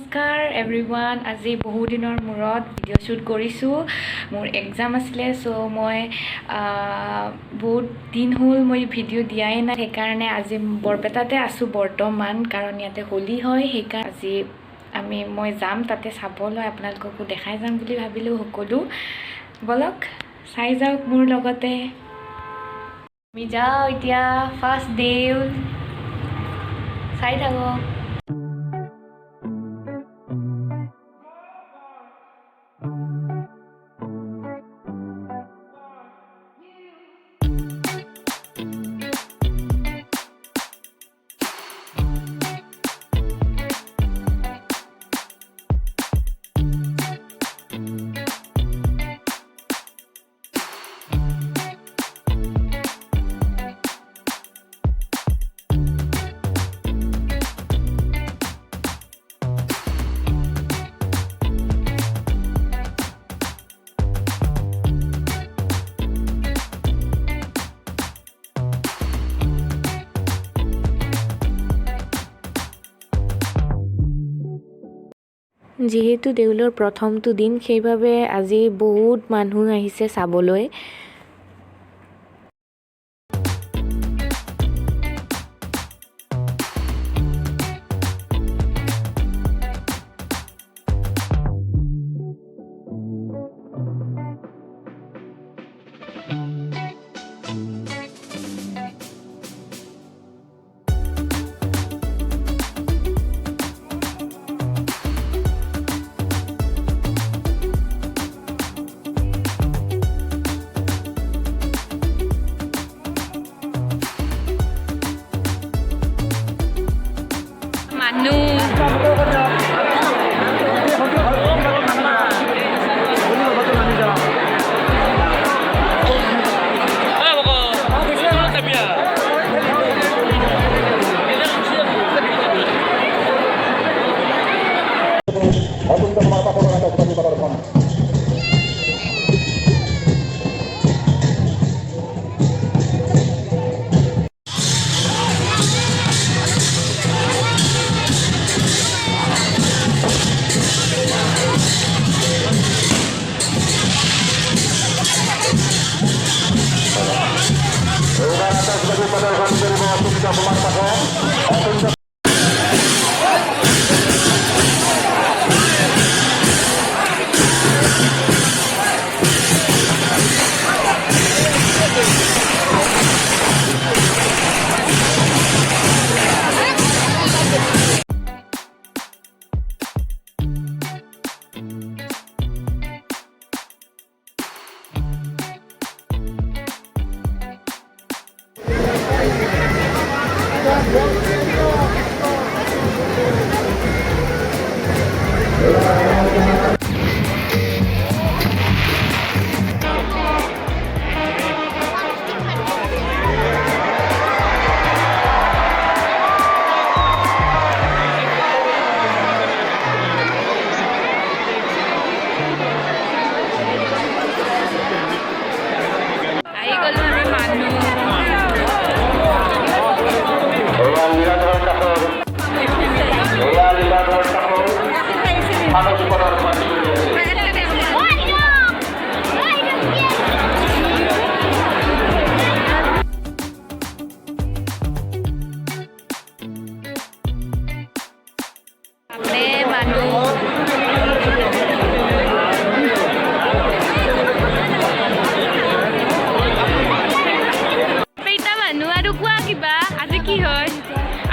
নমস্কাৰ এভৰিৱান। আজি বহু দিনৰ মূৰত ভিডিঅ' শ্বুট কৰিছোঁ। মোৰ এক্সাম আছিলে, চ' মই বহুত দিন হ'ল মই ভিডিঅ' দিয়াই নাই। সেইকাৰণে আজি বৰপেটাতে আছোঁ বৰ্তমান, কাৰণ ইয়াতে হোলী হয়। সেইকাৰণে আজি মই যাম তাতে চাবলৈ, আপোনালোককো দেখাই যাম বুলি ভাবিলোঁ। সকলো বলক চাই যাওক মোৰ লগতে। আমি যাওঁ এতিয়া ফাৰ্ষ্ট দেউল, চাই থাকক। যিহেতু দেউলৰ প্ৰথমটো দিন, সেইবাবে আজি বহুত মানুহ আহিছে চাবলৈ।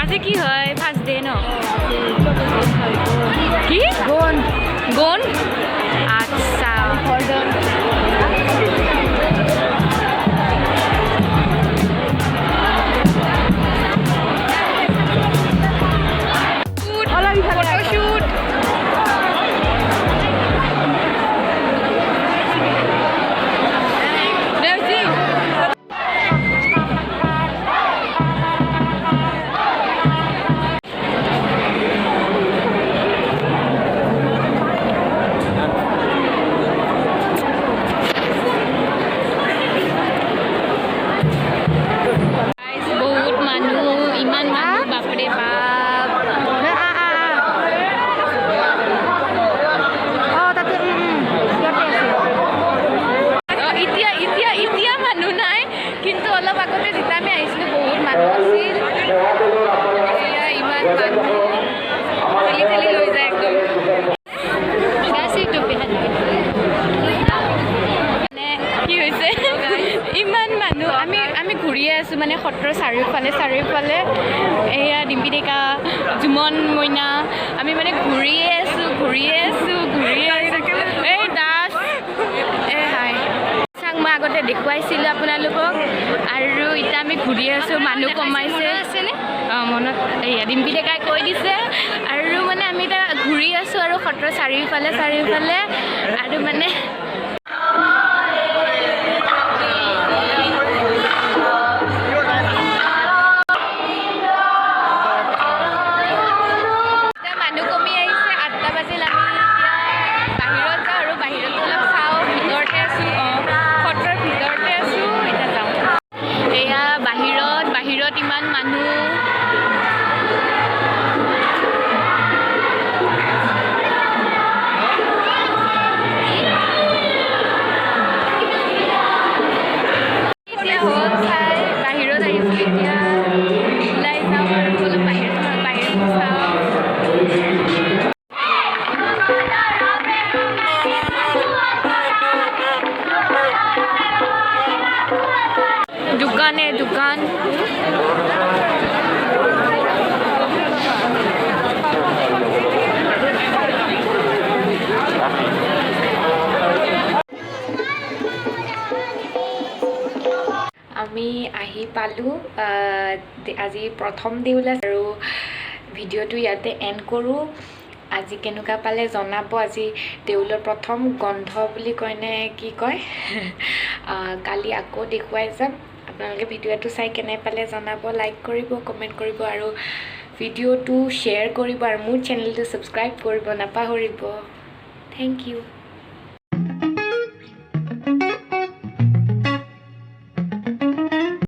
আজি কি হয় ফাৰ্ষ্ট ডে ন? কি গন গন আচ্ছা ফটোশুট সত্ৰৰ চাৰিওফালে এয়া ডিম্পী ডেকা জুমন মইনা আমি মানে ঘূৰিয়ে আছোঁ এই দাস হাই চাওক মই আগতে দেখুৱাইছিলোঁ আপোনালোকক আৰু এতিয়া আমি ঘূৰি আছোঁ মানুহ কমাইছে মনত এয়া ডিম্পী ডেকাই কৈ দিছে আৰু মানে আমি এতিয়া ঘূৰি আছোঁ আৰু সত্ৰৰ চাৰিওফালে আৰু মানে বাহিৰত ইমান মানুহ বাহিৰত আহিছোঁ এতিয়া ওলাই যাওঁ আৰু অলপ বাহিৰত চাওঁ দোকান আমি আহি পালোঁ আজি প্ৰথম দেউল আৰু ভিডিঅ'টো ইয়াতে এণ্ড কৰোঁ আজি কেনেকুৱা পালে জনাব আজি দেউলৰ প্ৰথম গন্ধ বুলি কয়নে কি কয় কালি আকৌ দেখুৱাই যাম আপোনালোকে ভিডিঅ'টো চাই কেনে পালে জনাব লাইক কৰিব কমেণ্ট কৰিব আৰু ভিডিঅ'টো শ্বেয়াৰ কৰিব আৰু মোৰ চেনেলটো ছাবস্ক্ৰাইব কৰিব নাপাহৰিব থেংক ইউ